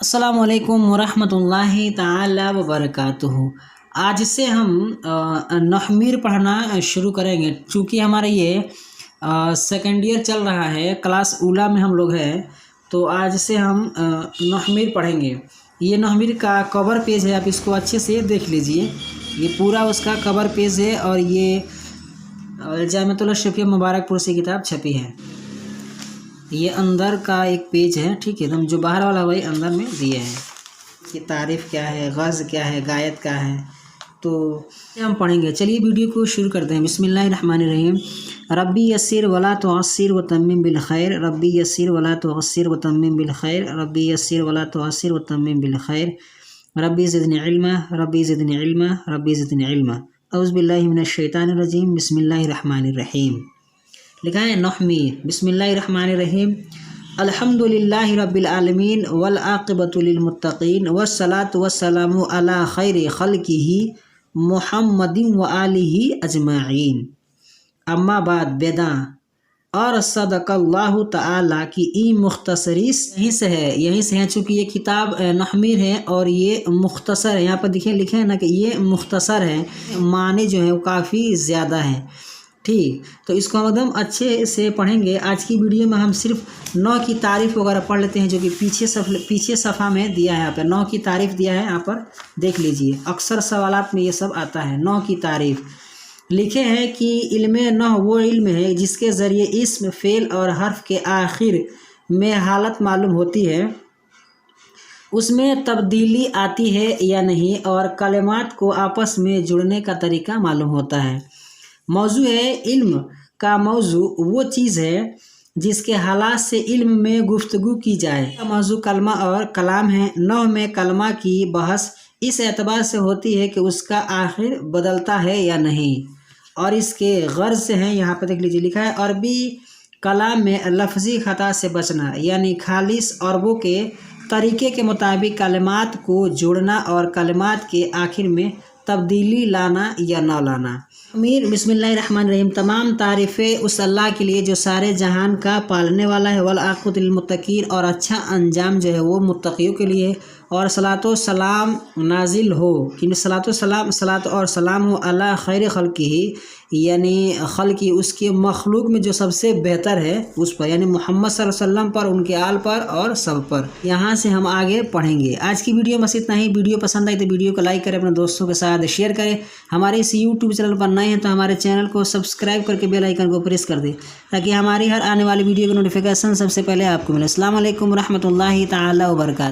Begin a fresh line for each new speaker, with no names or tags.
अस्सलामु अलैकुम वरहमतुल्लाहि ताला वबरकातुहू। आज से हम नहमीर पढ़ना शुरू करेंगे। चूँकि हमारा ये सेकेंड ईयर चल रहा है, क्लास ऊला में हम लोग हैं, तो आज से हम नहमीर पढ़ेंगे। ये नहमीर का कवर पेज है, आप इसको अच्छे से देख लीजिए। ये पूरा उसका कवर पेज है और ये जामिअतुल अशरफिया मुबारकपुर से किताब छपी है। ये अंदर का एक पेज है, ठीक है। एकदम जो बाहर वाला वही अंदर में दिए हैं कि तारीफ़ क्या है, गज़ क्या है, गायत क्या है, तो हम पढ़ेंगे। चलिए वीडियो को शुरू करते हैं। बिस्मिल्लाहिर्रहमानिर्रहीम। रब्बी यस्सिर वला तुअस्सिर व तम्मिम बिल खैर, रब्बी यस्सिर वला तुअस्सिर व तम्मिम बिल खैर, रब्बी यस्सिर वला तुअस्सिर व तम्मिम बिल खैर, रब्बी ज़िदनी इल्मा, रब्बी ज़िदनी इल्मा, रब्बी ज़िदनी इल्मा। औज़ु बिल्लाहि मिनश शैतानिर रजीम। बिस्मिल्लाहिर्रहमानिर्रहीम। लिखा है नहमीर। बिस्मिल्लाहिर्रहमानिर्रहीम। अल्हम्दुलिल्लाहि रब्बिल आलमीन वल आक़िबतु लिल मुत्तक़ीन वस्सलातु वस्सलामु अला खैरि खल्क़िही मुहम्मदिन व आलिही अजमाइन। अम्मा बाद बेदा और सदक़ल्लाहु तआला की ई मुख्तसरीस यहीं से है। चूँकि ये किताब नहमीर है और ये मुख्तसर है। यहाँ पर लिखे हैं ना कि ये मुख्तसर है, माने जो है वो काफ़ी ज़्यादा है, ठीक। तो इसको हम एकदम अच्छे से पढ़ेंगे। आज की वीडियो में हम सिर्फ 9 की तारीफ़ वगैरह पढ़ लेते हैं, जो कि पीछे सफ़ा में दिया है। यहाँ पर 9 की तारीफ़ दिया है, यहाँ पर देख लीजिए। अक्सर सवालात में ये सब आता है। 9 की तारीफ़ लिखे हैं कि इल्मे नहव वो इल्म है जिसके ज़रिए इस्म, फ़ेल और हर्फ के आखिर में हालत मालूम होती है, उसमें तब्दीली आती है या नहीं, और कलिमात को आपस में जुड़ने का तरीका मालूम होता है। मौजू है इल्म का मौजू वो चीज़ है जिसके हालात से इल्म में गुफ्तगू की जाए। मौजू कलमा और कलाम है। नौ में कलमा की बहस इस एतबार से होती है कि उसका आखिर बदलता है या नहीं, और इसके गर्ज से हैं। यहाँ पर देख लीजिए, लिखा है अरबी कलाम में लफ्ज़ी ख़ता से बचना, यानी खालिस अरबों के तरीके के मुताबिक कलिमात को जोड़ना और कलिमात के आखिर में तब्दीली लाना या न लाना। अमीर बिस्मिल्लाहिर्रहमानिर्रहीम। तमाम तारीफ़ें उस अल्लाह के लिए जो सारे जहान का पालने वाला है। वल आक़िबतु लिल मुत्तक़ीन, और अच्छा अंजाम जो है वो मुत्तक़ियों के लिए। और सलातो सलाम नाजिल हो, कि सलात और सलाम हो अला खैर खल्क़िही, यानी खल्क़ी उसके मखलूक में जो सबसे बेहतर है उस पर, यानी मोहम्मद सल्लल्लाहु अलैहि वसल्लम पर, उनके आल पर और सब पर। यहाँ से हम आगे पढ़ेंगे। आज की वीडियो बस इतना ही। वीडियो पसंद आई तो वीडियो को लाइक करें, अपने दोस्तों के साथ शेयर करें। हमारे इस यूट्यूब चैनल पर नए हैं तो हमारे चैनल को सब्सक्राइब करके बेल आइकन को प्रेस कर दें, ताकि हमारी हर आने वाली वीडियो की नोटिफिकेशन सबसे पहले आपको मिले। अस्सलामु अलैकुम रहमतुल्लाहि ताला व बरकातहू।